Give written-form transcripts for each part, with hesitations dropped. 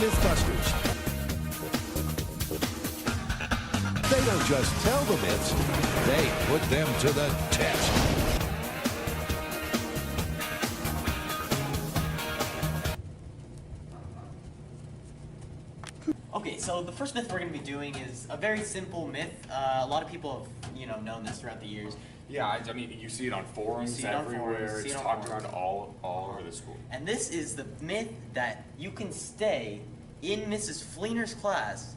Mythbusters. They don't just tell the myths, they put them to the test. Okay, so the first myth we're going to be doing is a very simple myth. A lot of people have, known this throughout the years. Yeah, I mean, you see it on forums everywhere. It's talked around all over the school. And this is the myth that you can stay in Mrs. Fleener's class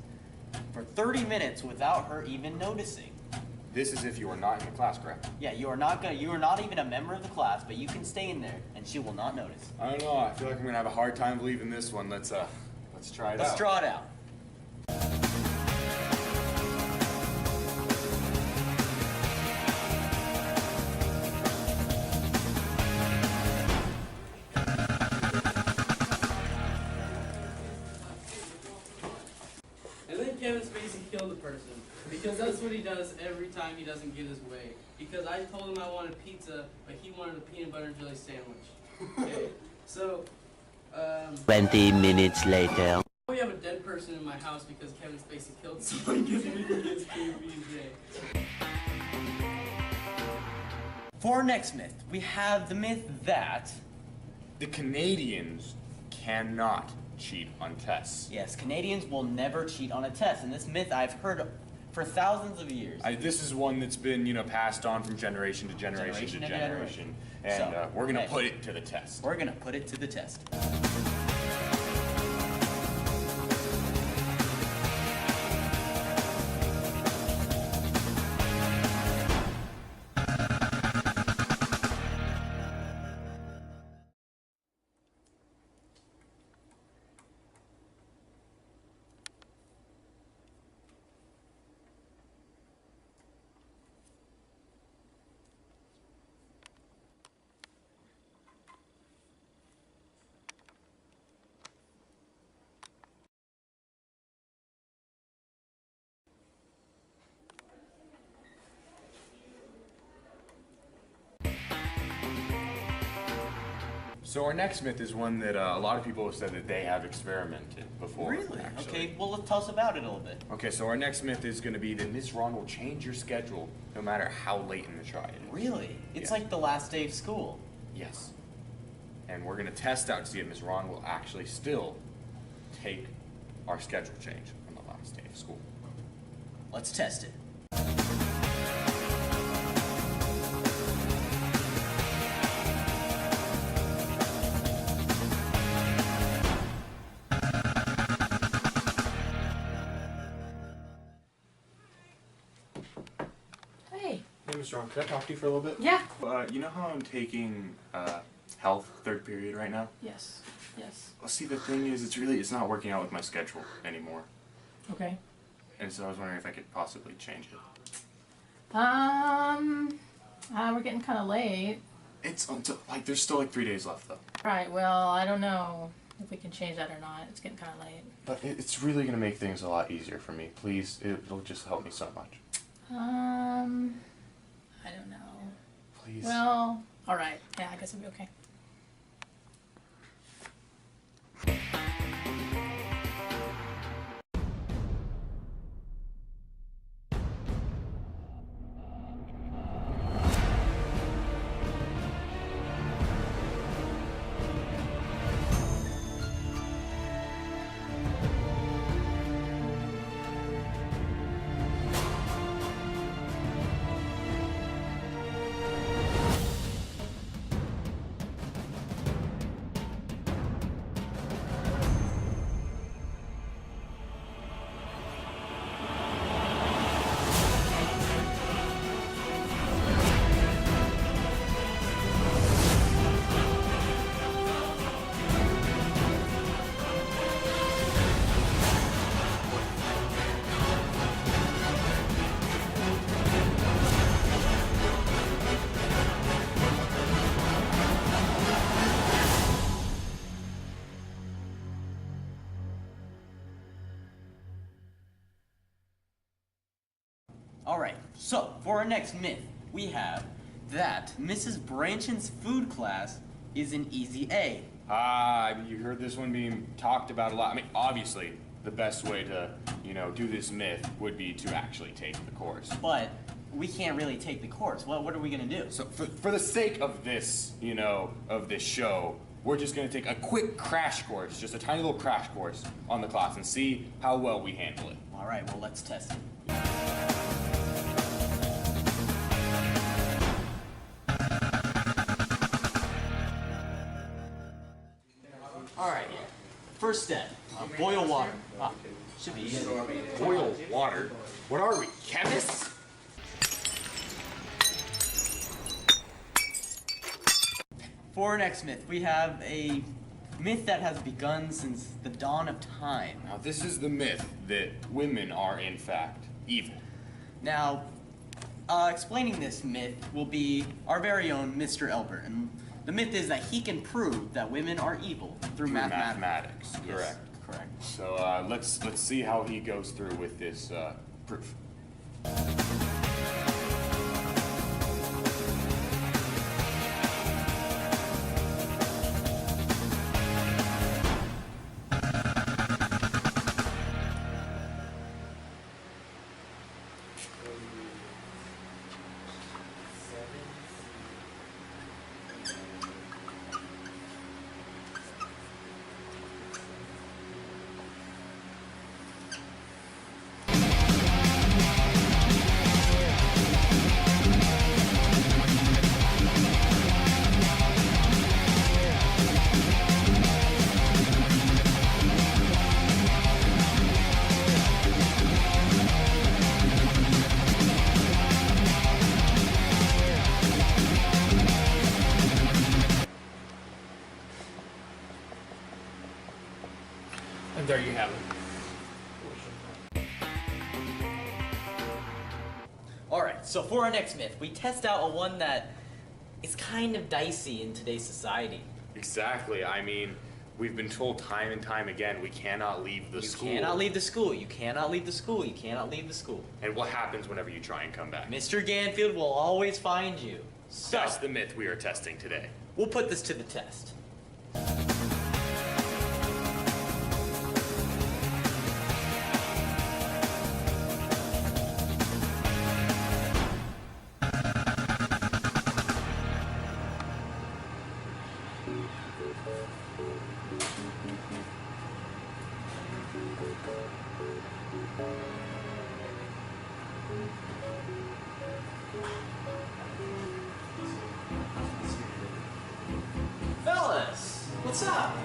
for 30 minutes without her even noticing. This is if you are not in the class, correct? Yeah, you are not even a member of the class, but you can stay in there and she will not notice. I don't know. I feel like I'm gonna have a hard time believing this one. Let's try it out. Let's draw it out. And then Kevin Spacey killed a person, because that's what he does every time he doesn't get his way. Because I told him I wanted pizza, but he wanted a peanut butter and jelly sandwich. Okay, so, 20 minutes later. we have a dead person in my house because Kevin Spacey killed someone because he didn't get his PB&J. For our next myth, we have the myth that... The Canadians cannot cheat on tests. Yes, Canadians will never cheat on a test, and this myth I've heard for thousands of years. This is one that's been, passed on from generation to generation. And So, we're gonna put it to the test. We're gonna put it to the test. So our next myth is one that a lot of people have said that they have experimented before. Really? Actually. Okay, well, tell us about it a little bit. Okay, so our next myth is going to be that Miss Ron will change your schedule no matter how late in the try it is. Really? It's Yeah. like the last day of school. Yes. And we're going to test out to see if Miss Ron will actually still take our schedule change on the last day of school. Let's test it. Hey. Hey, Miss Ron, could I talk to you for a little bit? Yeah. You know how I'm taking health third period right now? Yes. Yes. Well, see, the thing is, it's not working out with my schedule anymore. Okay. And so I was wondering if I could possibly change it. We're getting kind of late. It's until, there's still 3 days left, though. Right, well, I don't know if we can change that or not. It's getting kind of late. But it's really going to make things a lot easier for me. Please, it'll just help me so much. I don't know. Please. Well, alright. Yeah, I guess it'll be okay. Alright, so for our next myth, we have that Mrs. Branchen's food class is an easy A. You heard this one being talked about a lot. I mean, obviously, the best way to, do this myth would be to actually take the course. But we can't really take the course. What are we gonna do? So for the sake of this, of this show, we're just gonna take a quick crash course, just a tiny little crash course on the class and see how well we handle it. All right, well, let's test it. All right, first step, boil water. Should be easy. Boil water? What are we, chemists? For our next myth, we have a myth that has begun since the dawn of time. Now, this is the myth that women are, in fact, evil. Now, explaining this myth will be our very own Mr. Elbert, and the myth is that he can prove that women are evil through mathematics. Mathematics, correct. Yes, correct. So let's see how he goes through with this proof. And there you have it. All right, so for our next myth, we test out a one that is kind of dicey in today's society. Exactly. I mean, we've been told time and time again we cannot leave the school. You cannot leave the school. You cannot leave the school. You cannot leave the school. And what happens whenever you try and come back? Mr. Ganfield will always find you. So, That's the myth we are testing today. we'll put this to the test. Fellas, what's up?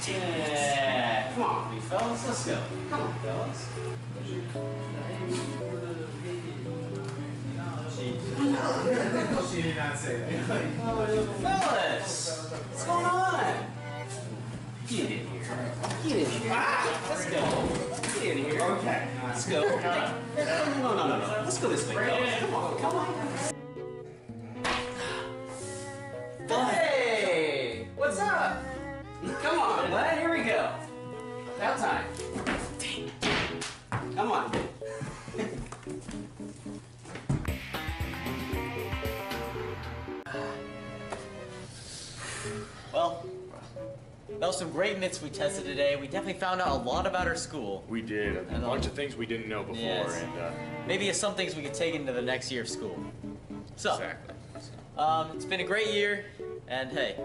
Yeah, come on, big fellas, let's go. Come on, fellas. She did not say that. Fellas, what's going on? Get in here. Get in here. Let's go. Get in here. Okay. Let's go. No. Let's go this way, fellas. Come on. Hey! What's up? Come on, bud. Here we go. About time. Come on. Well, that was some great myths we tested today. We definitely found out a lot about our school. We did a bunch of things we didn't know before, Yes. and Maybe some things we could take into the next year of school. So, exactly. it's been a great year, and hey.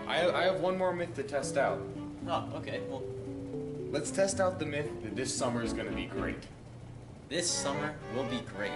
I have one more myth to test out. Oh, okay. Well, Let's test out the myth that this summer is going to be great. this summer will be great.